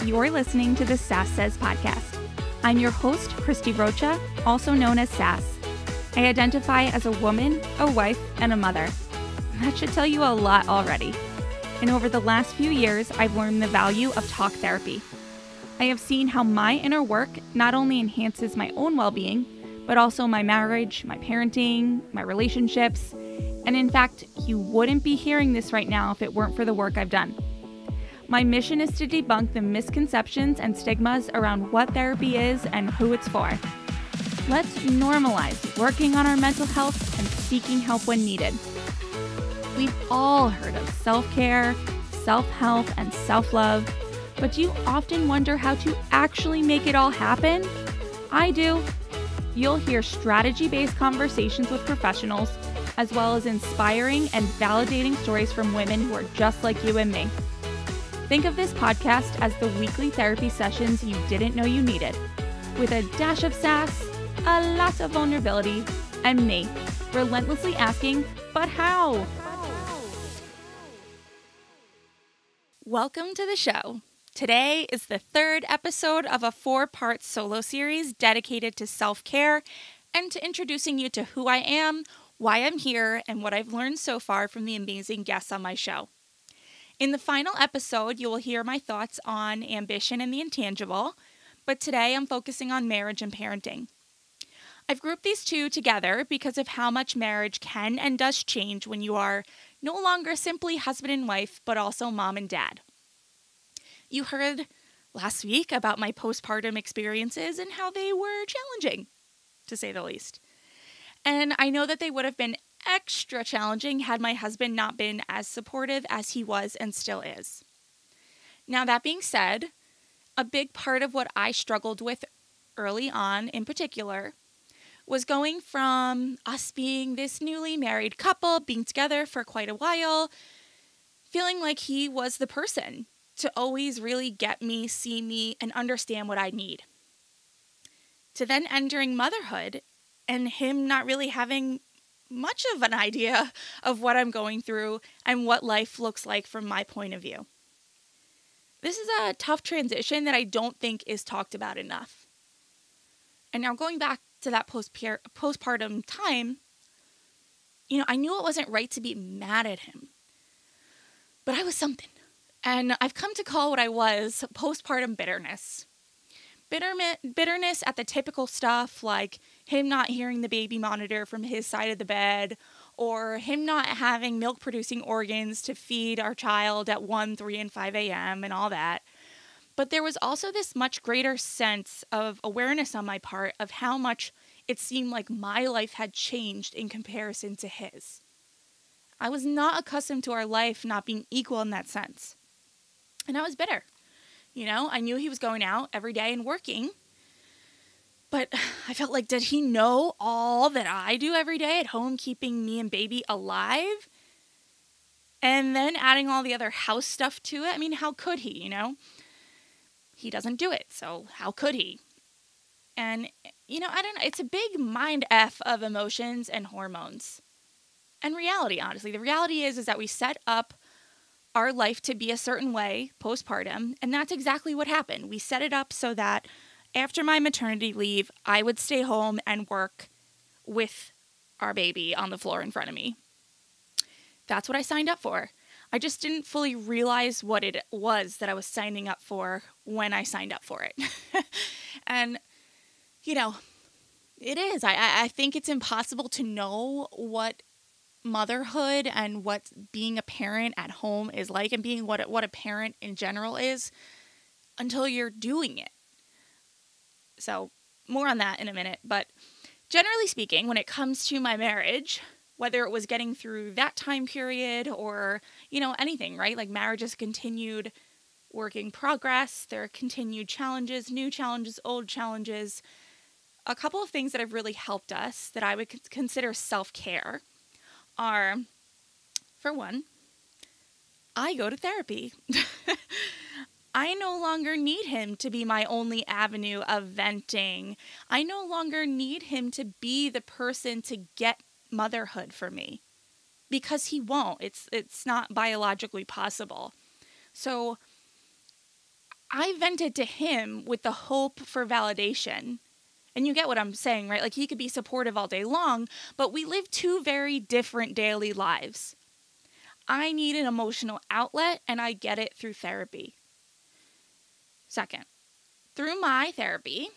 You're listening to the S.A.S. Says podcast. I'm your host, Christie Rocha, also known as S.A.S. I identify as a woman, a wife, and a mother. That should tell you a lot already. And over the last few years, I've learned the value of talk therapy. I have seen how my inner work not only enhances my own well-being, but also my marriage, my parenting, my relationships. And in fact, you wouldn't be hearing this right now if it weren't for the work I've done. My mission is to debunk the misconceptions and stigmas around what therapy is and who it's for. Let's normalize working on our mental health and seeking help when needed. We've all heard of self-care, self-help, and self-love, but do you often wonder how to actually make it all happen? I do. You'll hear strategy-based conversations with professionals, as well as inspiring and validating stories from women who are just like you and me. Think of this podcast as the weekly therapy sessions you didn't know you needed, with a dash of sass, a lot of vulnerability, and me, relentlessly asking, but how? Welcome to the show. Today is the third episode of a 4-part solo series dedicated to self-care and to introducing you to who I am, why I'm here, and what I've learned so far from the amazing guests on my show. In the final episode, you will hear my thoughts on ambition and the intangible, but today I'm focusing on marriage and parenting. I've grouped these two together because of how much marriage can and does change when you are no longer simply husband and wife, but also mom and dad. You heard last week about my postpartum experiences and how they were challenging, to say the least. And I know that they would have been extra challenging had my husband not been as supportive as he was and still is. Now, that being said, a big part of what I struggled with early on in particular was going from us being this newly married couple, being together for quite a while, feeling like he was the person to always really get me, see me, and understand what I need. To then entering motherhood and him not really having much of an idea of what I'm going through and what life looks like from my point of view. This is a tough transition that I don't think is talked about enough. And now going back to that postpartum time, I knew it wasn't right to be mad at him, but I was something. And I've come to call what I was postpartum bitterness. Bitterness at the typical stuff like him not hearing the baby monitor from his side of the bed, or him not having milk-producing organs to feed our child at 1, 3, and 5 a.m. and all that. But there was also this much greater sense of awareness on my part of how much it seemed like my life had changed in comparison to his. I was not accustomed to our life not being equal in that sense. And I was bitter. I knew he was going out every day and working, but I felt like, did he know all that I do every day at home, keeping me and baby alive? And then adding all the other house stuff to it? I mean, how could he, He doesn't do it, so how could he? And, I don't know, it's a big mind F of emotions and hormones. And reality, honestly. The reality is that we set up our life to be a certain way postpartum, and that's exactly what happened. We set it up so that after my maternity leave, I would stay home and work with our baby on the floor in front of me. That's what I signed up for. I just didn't fully realize what it was that I was signing up for when I signed up for it. And, it is. I think it's impossible to know what motherhood and what being a parent at home is like, and being what a parent in general is, until you're doing it. So more on that in a minute. But generally speaking, when it comes to my marriage, whether it was getting through that time period or, anything, right? Like marriage is continued work in progress. There are continued challenges, new challenges, old challenges. A couple of things that have really helped us that I would consider self-care are, for one, I go to therapy. I no longer need him to be my only avenue of venting. I no longer need him to be the person to get motherhood for me, because he won't. It's not biologically possible. So I vented to him with the hope for validation. And you get what I'm saying, right? Like, he could be supportive all day long, but we live two very different daily lives. I need an emotional outlet, and I get it through therapy. Second, through my therapy,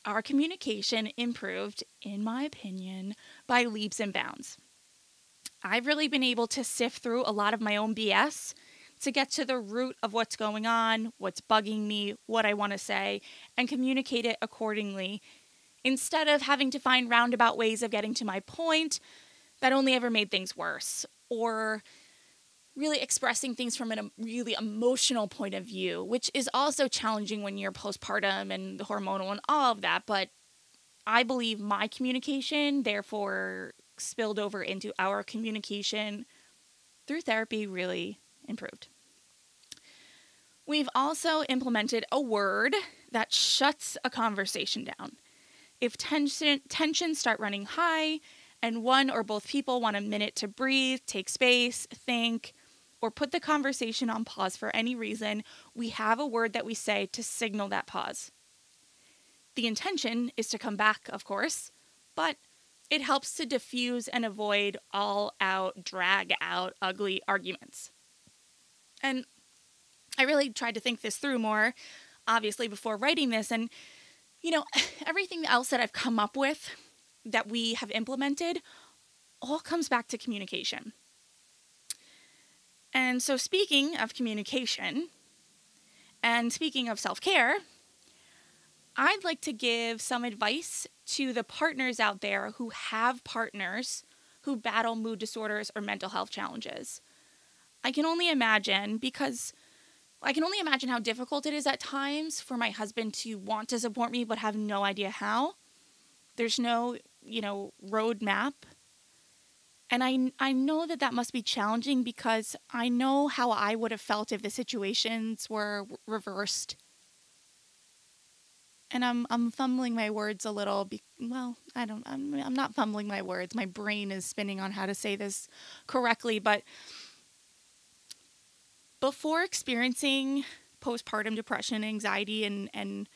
our communication improved, in my opinion, by leaps and bounds. I've really been able to sift through a lot of my own BS to get to the root of what's going on, what's bugging me, what I want to say, and communicate it accordingly, instead of having to find roundabout ways of getting to my point that only ever made things worse, or really expressing things from a really emotional point of view, which is also challenging when you're postpartum and the hormonal and all of that. But I believe my communication, therefore, spilled over into our communication through therapy, really improved. We've also implemented a word that shuts a conversation down. If tensions start running high and one or both people want a minute to breathe, take space, think, or put the conversation on pause for any reason, we have a word that we say to signal that pause. The intention is to come back, of course, but it helps to diffuse and avoid all-out, drag-out, ugly arguments. And I really tried to think this through more, obviously, before writing this. And, everything else that I've come up with that we have implemented all comes back to communication. And so, speaking of communication and speaking of self-care, I'd like to give some advice to the partners out there who have partners who battle mood disorders or mental health challenges. I can only imagine how difficult it is at times for my husband to want to support me but have no idea how. There's no, roadmap. And I know that must be challenging because I know how I would have felt if the situations were reversed. And I'm fumbling my words a little. I'm not fumbling my words. My brain is spinning on how to say this correctly. But before experiencing postpartum depression, anxiety, and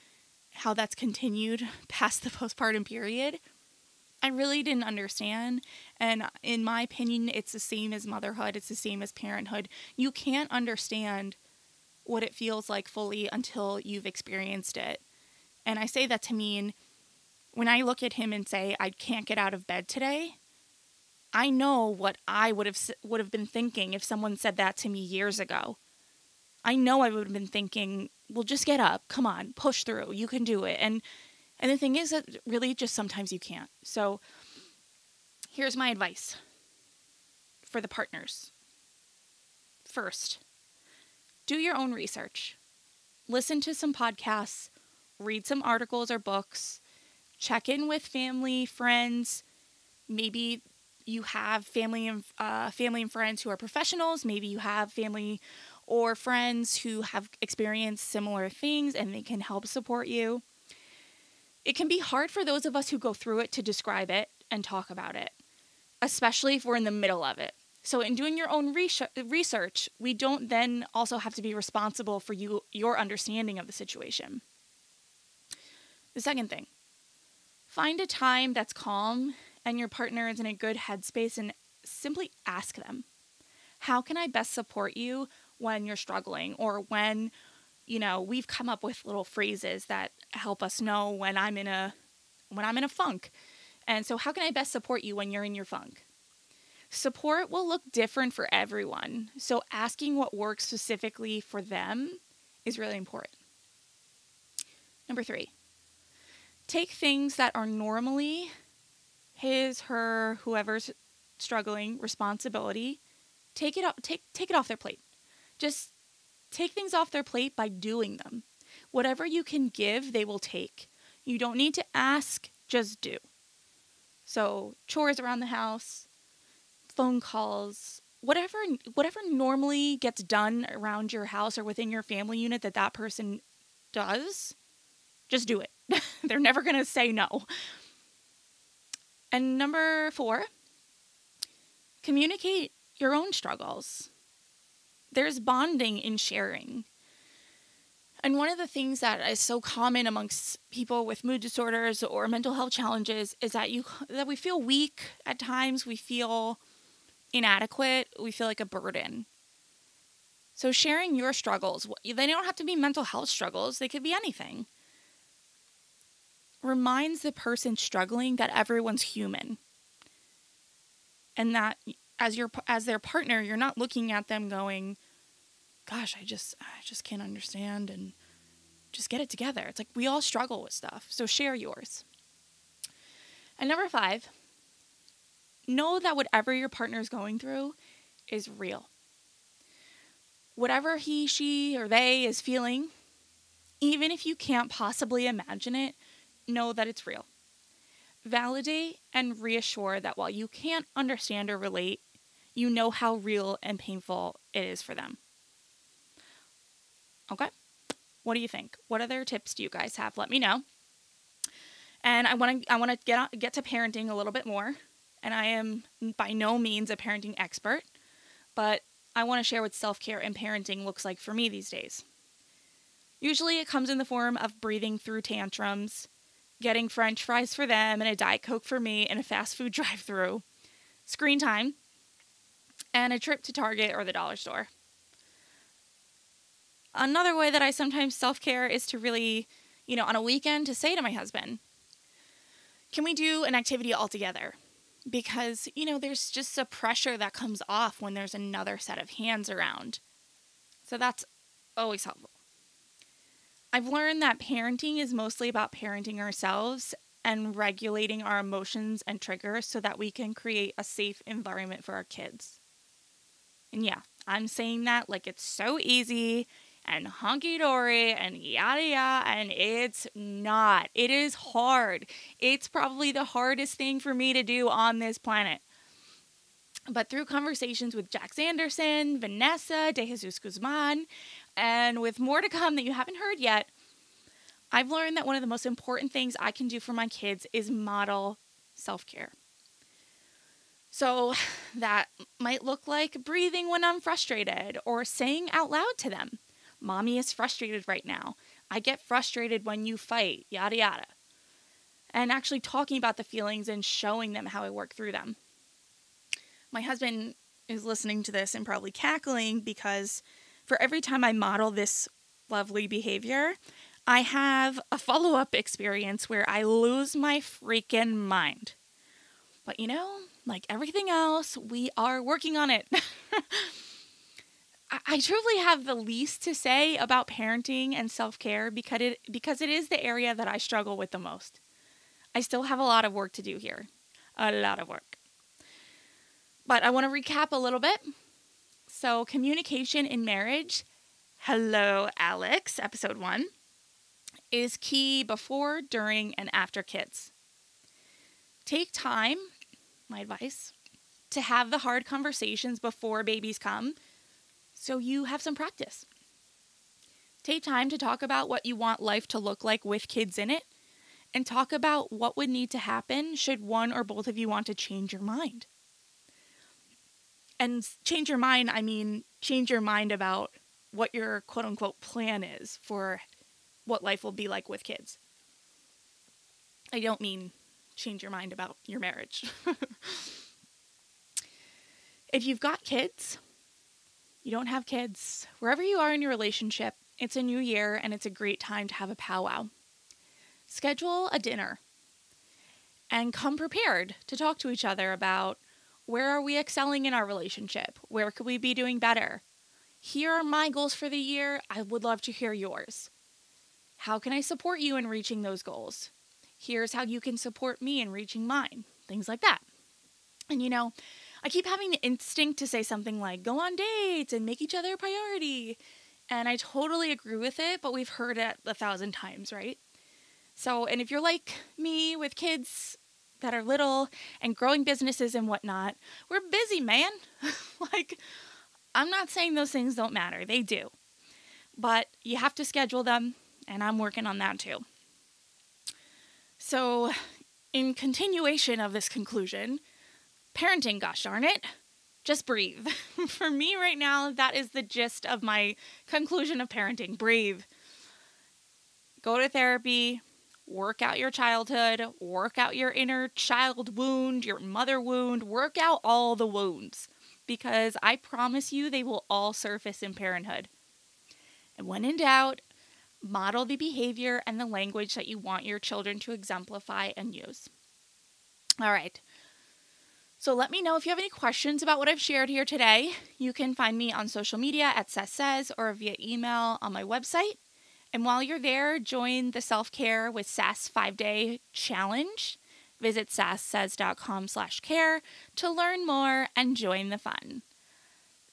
how that's continued past the postpartum period, I really didn't understand. And in my opinion, it's the same as motherhood. It's the same as parenthood. You can't understand what it feels like fully until you've experienced it. And I say that to mean when I look at him and say, I can't get out of bed today, I know what I would have been thinking if someone said that to me years ago. I know I would have been thinking, well, just get up. Come on, push through. You can do it. And the thing is that really just sometimes you can't. So here's my advice for the partners. First, do your own research. Listen to some podcasts, read some articles or books, check in with family, friends. Maybe you have family and friends who are professionals. Maybe you have family or friends who have experienced similar things and they can help support you. It can be hard for those of us who go through it to describe it and talk about it, especially if we're in the middle of it. So in doing your own research, we don't then also have to be responsible for your understanding of the situation. The second thing, find a time that's calm and your partner is in a good headspace and simply ask them, how can I best support you when you're struggling, or when, we've come up with little phrases that help us know when I'm in a funk. And so how can I best support you when you're in your funk? Support will look different for everyone. So asking what works specifically for them is really important. Number 3, take things that are normally his, her, whoever's struggling responsibility. Take it off their plate. Just take things off their plate by doing them. Whatever you can give, they will take. You don't need to ask, just do. So chores around the house, phone calls, whatever normally gets done around your house or within your family unit that person does, just do it. They're never going to say no. And number 4, communicate your own struggles. There's bonding in sharing. And one of the things that is so common amongst people with mood disorders or mental health challenges is that we feel weak at times, we feel inadequate, we feel like a burden. So sharing your struggles, they don't have to be mental health struggles, they could be anything, reminds the person struggling that everyone's human. And that as their partner, you're not looking at them going, gosh, I just can't understand, and just get it together. It's like we all struggle with stuff, so share yours. And number 5, know that whatever your partner is going through is real. Whatever he, she, or they is feeling, even if you can't possibly imagine it, know that it's real. Validate and reassure that while you can't understand or relate, you know how real and painful it is for them. Okay? What do you think? What other tips do you guys have? Let me know. And I want to get to parenting a little bit more. And I am by no means a parenting expert, but I want to share what self-care and parenting looks like for me these days. Usually it comes in the form of breathing through tantrums, getting French fries for them and a Diet Coke for me in a fast food drive-thru, screen time, and a trip to Target or the dollar store. Another way that I sometimes self-care is to really, on a weekend to say to my husband, can we do an activity all together? Because, there's just a pressure that comes off when there's another set of hands around. So that's always helpful. I've learned that parenting is mostly about parenting ourselves and regulating our emotions and triggers so that we can create a safe environment for our kids. And yeah, I'm saying that like it's so easy and hunky-dory and yada yada, and it's not. It is hard. It's probably the hardest thing for me to do on this planet. But through conversations with Jack Sanderson, Vanessa De Jesus Guzman, and with more to come that you haven't heard yet, I've learned that one of the most important things I can do for my kids is model self-care. So that might look like breathing when I'm frustrated or saying out loud to them, Mommy is frustrated right now. I get frustrated when you fight, yada yada. And actually talking about the feelings and showing them how I work through them. My husband is listening to this and probably cackling because for every time I model this lovely behavior, I have a follow-up experience where I lose my freaking mind. But like everything else, we are working on it. I truly have the least to say about parenting and self-care because it is the area that I struggle with the most. I still have a lot of work to do here. A lot of work. But I want to recap a little bit. So, communication in marriage, hello Alex, episode 1, is key before, during, and after kids. Take time, my advice, to have the hard conversations before babies come so you have some practice. Take time to talk about what you want life to look like with kids in it, and talk about what would need to happen should one or both of you want to change your mind. And change your mind, I mean change your mind about what your quote-unquote plan is for what life will be like with kids. I don't mean change your mind about your marriage. If you've got kids, you don't have kids, wherever you are in your relationship, it's a new year and it's a great time to have a powwow. Schedule a dinner and come prepared to talk to each other about where are we excelling in our relationship? Where could we be doing better? Here are my goals for the year. I would love to hear yours. How can I support you in reaching those goals? Here's how you can support me in reaching mine. Things like that. And I keep having the instinct to say something like, go on dates and make each other a priority. And I totally agree with it, but we've heard it 1,000 times, right? So, and if you're like me with kids that are little and growing businesses and whatnot, we're busy, man. I'm not saying those things don't matter. They do. But you have to schedule them, and I'm working on that too. So, in continuation of this conclusion, parenting, gosh darn it, just breathe. For me right now, that is the gist of my conclusion of parenting. Breathe. Go to therapy, work out your childhood, work out your inner child wound, your mother wound, work out all the wounds, because I promise you they will all surface in parenthood. And when in doubt, model the behavior and the language that you want your children to exemplify and use. All right. So let me know if you have any questions about what I've shared here today. You can find me on social media at S.A.S.S Says or via email on my website. And while you're there, join the Selfcare with S.A.S.S 5-day challenge. Visit sasssays.com/care to learn more and join the fun.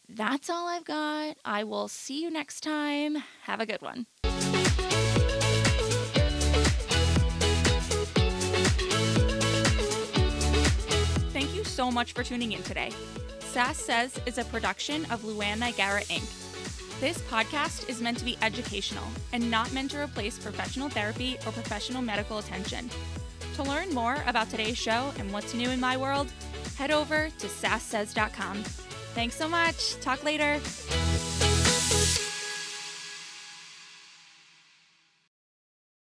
That's all I've got. I will see you next time. Have a good one. Thank you so much for tuning in today. Sass Says is a production of Luann Nigara, Inc. This podcast is meant to be educational and not meant to replace professional therapy or professional medical attention. To learn more about today's show and what's new in my world, head over to sasssays.com. Thanks so much. Talk later.